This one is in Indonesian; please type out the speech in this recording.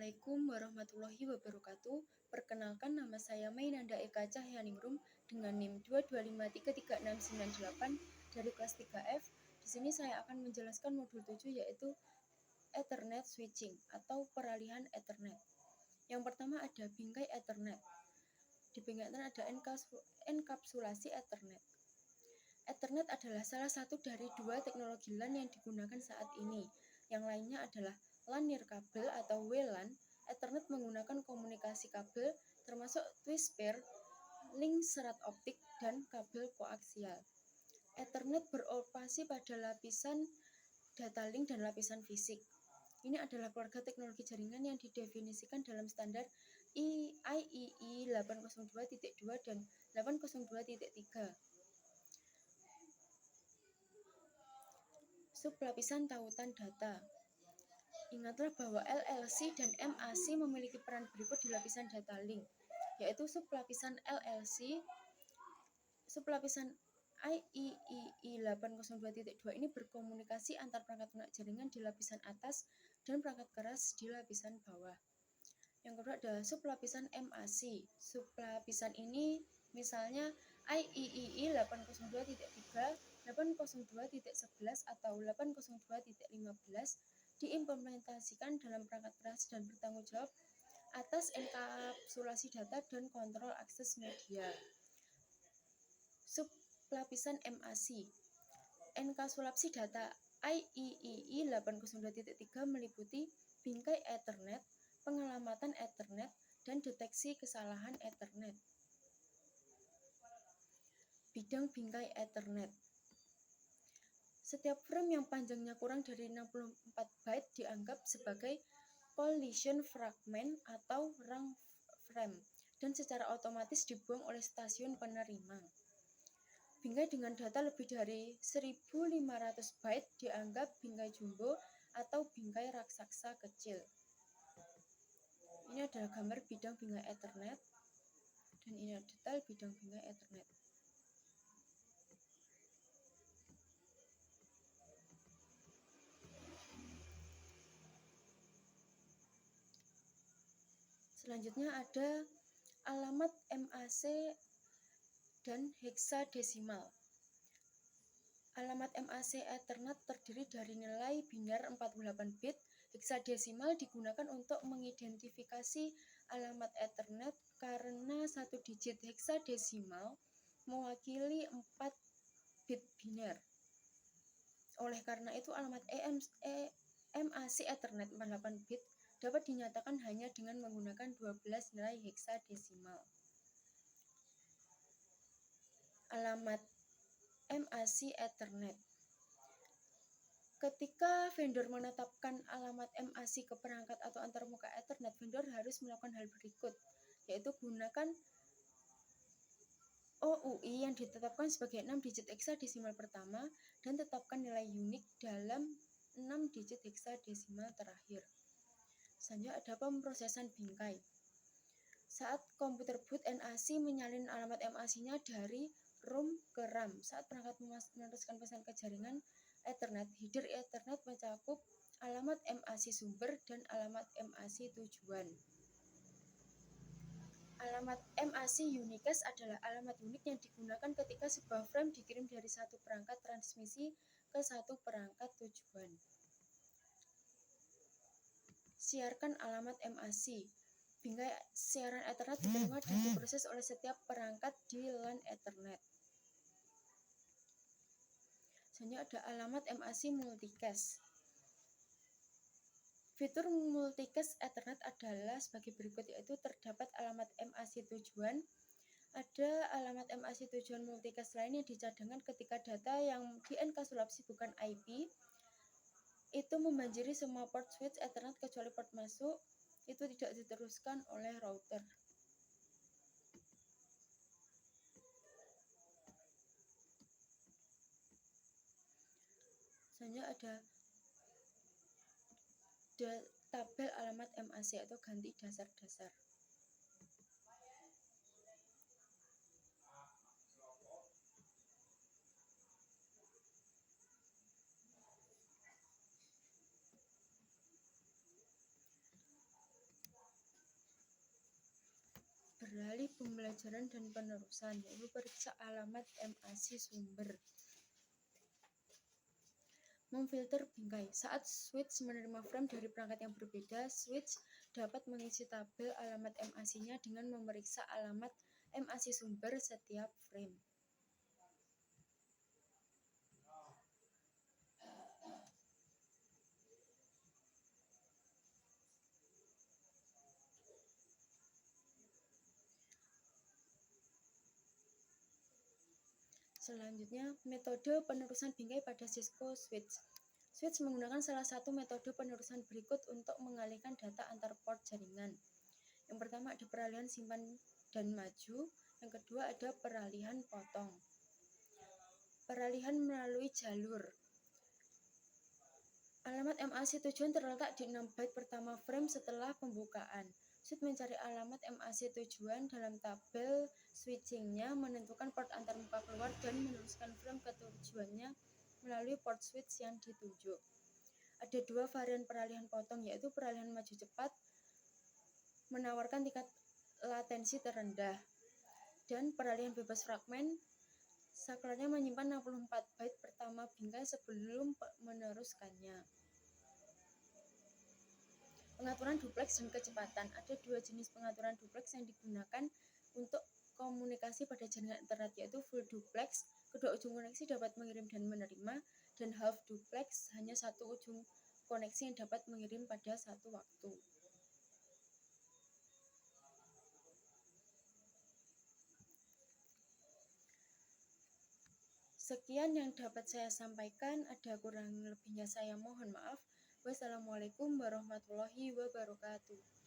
Assalamualaikum warahmatullahi wabarakatuh. Perkenalkan, nama saya Mainanda Eka Cahyaningrum dengan NIM 225336998 dari kelas 3F. Di sini saya akan menjelaskan modul 7 yaitu Ethernet switching atau peralihan Ethernet. Yang pertama ada bingkai Ethernet. Di bingkai Ethernet ada enkapsulasi Ethernet. Ethernet adalah salah satu dari dua teknologi LAN yang digunakan saat ini. Yang lainnya adalah LAN nirkabel atau WLAN. Ethernet menggunakan komunikasi kabel termasuk twist pair, link serat optik, dan kabel koaksial. Ethernet beroperasi pada lapisan data link dan lapisan fisik. Ini adalah keluarga teknologi jaringan yang didefinisikan dalam standar IEEE 802.2 dan 802.3. Sublapisan tautan data. Ingatlah bahwa LLC dan MAC memiliki peran berikut di lapisan data link, yaitu sublapisan LLC, sublapisan IEEE 802.2 ini berkomunikasi antar perangkat lunak jaringan di lapisan atas dan perangkat keras di lapisan bawah. Yang kedua ada sublapisan MAC. Sublapisan ini misalnya IEEE 802.3, 802.11 atau 802.15 diimplementasikan dalam perangkat keras dan bertanggung jawab atas enkapsulasi data dan kontrol akses media. Sublapisan MAC. Enkapsulasi data IEEE 802.3 meliputi bingkai Ethernet, pengelamatan Ethernet, dan deteksi kesalahan Ethernet. Bidang bingkai Ethernet. Setiap frame yang panjangnya kurang dari 64 byte dianggap sebagai collision fragment atau rang frame dan secara otomatis dibuang oleh stasiun penerima. Bingkai dengan data lebih dari 1500 byte dianggap bingkai jumbo atau bingkai raksasa kecil. Ini adalah gambar bidang bingkai Ethernet dan ini adalah detail bidang bingkai Ethernet. Selanjutnya ada alamat MAC dan heksadesimal. Alamat MAC Ethernet terdiri dari nilai biner 48 bit. Heksadesimal digunakan untuk mengidentifikasi alamat Ethernet karena satu digit heksadesimal mewakili 4 bit biner. Oleh karena itu alamat MAC Ethernet 48 bit dapat dinyatakan hanya dengan menggunakan 12 nilai heksadesimal. Alamat MAC Ethernet. Ketika vendor menetapkan alamat MAC ke perangkat atau antarmuka Ethernet, vendor harus melakukan hal berikut, yaitu gunakan OUI yang ditetapkan sebagai 6 digit heksadesimal pertama dan tetapkan nilai unik dalam 6 digit heksadesimal terakhir. Selanjutnya ada pemrosesan bingkai. Saat komputer boot, NAC menyalin alamat MAC-nya dari ROM ke RAM. Saat perangkat meneruskan pesan ke jaringan Ethernet, header Ethernet mencakup alamat MAC sumber dan alamat MAC tujuan. Alamat MAC unicast adalah alamat unik yang digunakan ketika sebuah frame dikirim dari satu perangkat transmisi ke satu perangkat tujuan. Siarkan alamat MAC. Bingkai siaran Ethernet diterima dan diproses oleh setiap perangkat di LAN Ethernet. Selanjutnya ada alamat MAC multicast. Fitur multicast Ethernet adalah sebagai berikut, yaitu terdapat alamat MAC tujuan. Ada alamat MAC tujuan multicast lain yang dicadangkan ketika data yang dienkapsulasi bukan IP itu membanjiri semua port switch Ethernet kecuali port masuk itu tidak diteruskan oleh router. Selanjutnya ada tabel alamat MAC atau ganti dasar-dasar. beralih pembelajaran dan penerusan, yaitu periksa alamat MAC sumber. Memfilter bingkai. Saat switch menerima frame dari perangkat yang berbeda, switch dapat mengisi tabel alamat MAC-nya dengan memeriksa alamat MAC sumber setiap frame. Selanjutnya, metode penerusan bingkai pada Cisco switch. Switch menggunakan salah satu metode penerusan berikut untuk mengalihkan data antar port jaringan. Yang pertama ada peralihan simpan dan maju, yang kedua ada peralihan potong. Peralihan melalui jalur. Alamat MAC tujuan terletak di 6 byte pertama frame setelah pembukaan. Switch mencari alamat MAC tujuan dalam tabel switchingnya, menentukan port antar muka keluar, dan meneruskan frame ke tujuannya melalui port switch yang ditunjuk. Ada dua varian peralihan potong, yaitu peralihan maju cepat menawarkan tingkat latensi terendah, dan peralihan bebas fragmen saklarnya menyimpan 64 byte pertama bingkai sebelum meneruskannya. Pengaturan duplex dan kecepatan. Ada dua jenis pengaturan duplex yang digunakan untuk komunikasi pada jaringan internet, yaitu full duplex, kedua ujung koneksi dapat mengirim dan menerima, dan half duplex, hanya satu ujung koneksi yang dapat mengirim pada satu waktu. Sekian yang dapat saya sampaikan, ada kurang lebihnya saya mohon maaf. Wassalamualaikum warahmatullahi wabarakatuh.